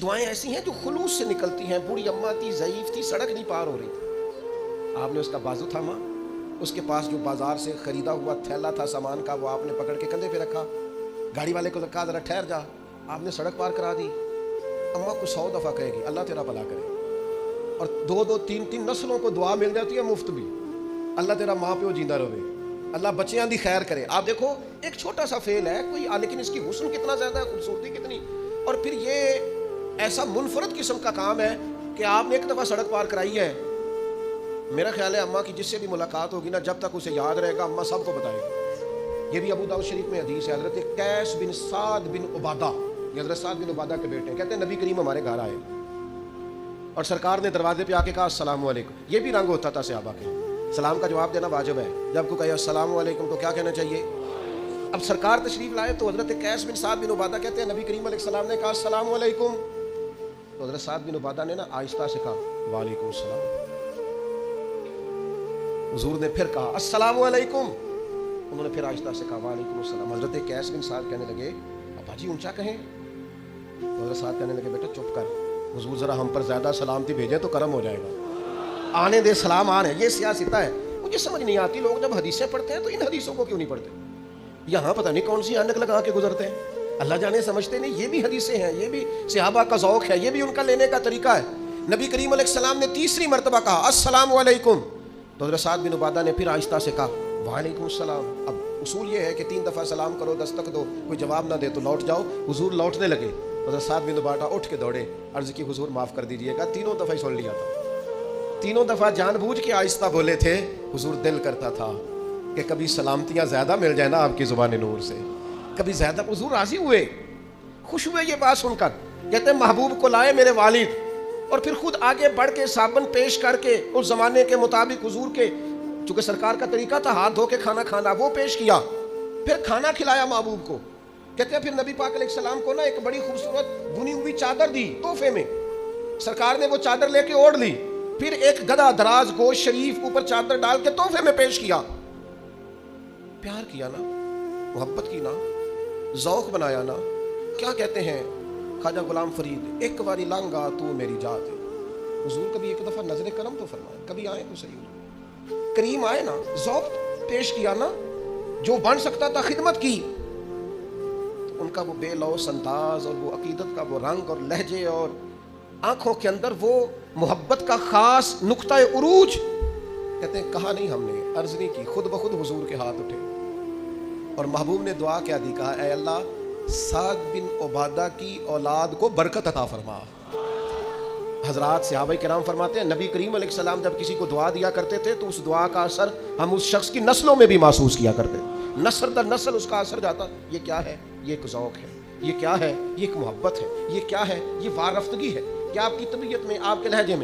دعائیں ایسی ہیں جو خلوص سے نکلتی ہیں. بوڑھی اماں تھی, ضعیف تھی, سڑک نہیں پار ہو رہی تھی. آپ نے اس کا بازو تھاما, اس کے پاس جو بازار سے خریدا ہوا تھیلا تھا سامان کا وہ آپ نے پکڑ کے کندھے پہ رکھا. گاڑی والے کو کہا ذرا ٹھہر جا, آپ نے سڑک پار کرا دی. اماں کو 100 دفعہ کہے گی اللہ تیرا بھلا کرے, اور 2 3 نسلوں کو دعا مل جاتی ہے مفت بھی. اللہ تیرا ماں پیو جیندہ رہے, اللہ بچیاں دی خیر کرے. آپ دیکھو ایک چھوٹا سا فعل ہے کوئی, لیکن اس کی حسن کتنا زیادہ ہے, خوبصورتی کتنی. اور پھر یہ ایسا منفرد قسم کا کام ہے کہ آپ نے ایک دفعہ سڑک پار کرائی ہے. میرا خیال ہے اماں کی جس سے بھی ملاقات ہوگی نا, جب تک اسے یاد رہے گا اماں سب کو بتائے گی. یہ بھی ابو داؤد شریف میں حدیث ہے. حضرت قیس بن سعد بن عبادہ, یہ حضرت سعد بن عبادہ کے بیٹے ہیں, کہتے ہیں نبی کریم ہمارے گھر آئے اور سرکار نے دروازے پہ آ کے کہا السلام علیکم. یہ بھی رنگ ہوتا تھا صحابہ کے, سلام کا جواب دینا واجب ہے. جب کو کہے السلام علیکم تو کیا کہنا چاہیے. اب سرکار تشریف لائے تو حضرت قیس بن سعد بن عبادہ کہتے ہیں نبی کریم علیہ السلام نے کہا السلام علیکم, تو حضرت سعد بن عبادہ نے نا آہستہ سے کہا وعلیکم السلام. حضور نے پھر کہا السلام علیکم, انہوں نے پھر آہستہ سے کہا وعلیکم السلام. حضرت قیس بن سعد کہنے لگے ابا جی اونچا کہیں. تو حضرت سعد کہنے لگے بیٹا چپ کر, حضور ذرا ہم پر زیادہ سلامتی بھیجیں تو کرم ہو جائے گا, آنے دے سلام آنے. یہ سیاستہ ہے. مجھے سمجھ نہیں آتی لوگ جب حدیثیں پڑھتے ہیں تو ان حدیثوں کو کیوں نہیں پڑھتے. یہاں پتہ نہیں کون سی اینک لگا کے گزرتے ہیں, اللہ جانے سمجھتے نہیں. یہ بھی حدیثیں ہیں, یہ بھی صحابہ کا ذوق ہے, یہ بھی ان کا لینے کا طریقہ ہے. نبی کریم علیہ السلام نے تیسری مرتبہ کہا السلام علیکم, تو حضرت سعد بن عبادہ نے پھر آہستہ سے کہا وعلیکم السلام. اب اصول یہ ہے کہ 3 دفعہ سلام کرو, دستک دو, کوئی جواب نہ دے تو لوٹ جاؤ. حضور لوٹنے لگے, حضرت سعد بن عبادہ اٹھ کے دوڑے, عرض کی حضور معاف کر دیجئے گا, 3 دفعہ ہی سن لیا تھا. 3 دفعہ جان بوجھ کے آہستہ بولے تھے. حضور دل کرتا تھا کہ کبھی سلامتیاں زیادہ مل جائے نا آپ کی زبان نور سے, کبھی زیادہ. حضور راضی ہوئے, خوش ہوئے یہ بات سن کر. کہتے ہیں محبوب کو لائے میرے والد, اور پھر خود آگے بڑھ کے صابن پیش کر کے اس زمانے کے مطابق حضور کے, چونکہ سرکار کا طریقہ تھا ہاتھ دھو کے کھانا کھانا, وہ پیش کیا. پھر کھانا کھلایا محبوب کو. کہتے ہیں پھر نبی پاک علیہ السلام کو نا ایک بڑی خوبصورت بنی ہوئی چادر دی تحفے میں. سرکار نے وہ چادر لے کے اوڑھ لی. پھر ایک گدا دراز گوشت شریف اوپر چادر ڈال کے تحفے میں پیش کیا. پیار کیا نا, محبت کی نا, ذوق بنایا نا. کیا کہتے ہیں خواجہ غلام فرید, ایک باری لانگا تو میری جات. حضور کبھی ایک دفعہ نظر کرم تو فرمائے, کبھی آئے تو صحیح, کریم آئے نا, ذوق پیش کیا نا, جو بن سکتا تھا خدمت کی. ان کا وہ بے لوث انداز اور وہ عقیدت کا وہ رنگ اور لہجے اور آنکھوں کے اندر وہ محبت کا خاص نقطہ عروج. کہتے ہیں کہا نہیں ہم نے, عرض نہیں کی, خود بخود حضور کے ہاتھ اٹھے اور محبوب نے دعا کیا دی, کہا اے اللہ سعد بن عبادہ کی اولاد کو برکت عطا فرما. حضرات صحابہ کرام فرماتے ہیں نبی کریم علیہ السلام جب کسی کو دعا دیا کرتے تھے تو اس دعا کا اثر ہم اس شخص کی نسلوں میں بھی محسوس کیا کرتے, نسل در نسل اس کا اثر جاتا. یہ کیا ہے, یہ ایک ذوق ہے. یہ کیا ہے, یہ ایک محبت ہے. یہ کیا ہے, یہ وارفتگی ہے کہ آپ کی طبیعت میں, آپ کے لہجے میں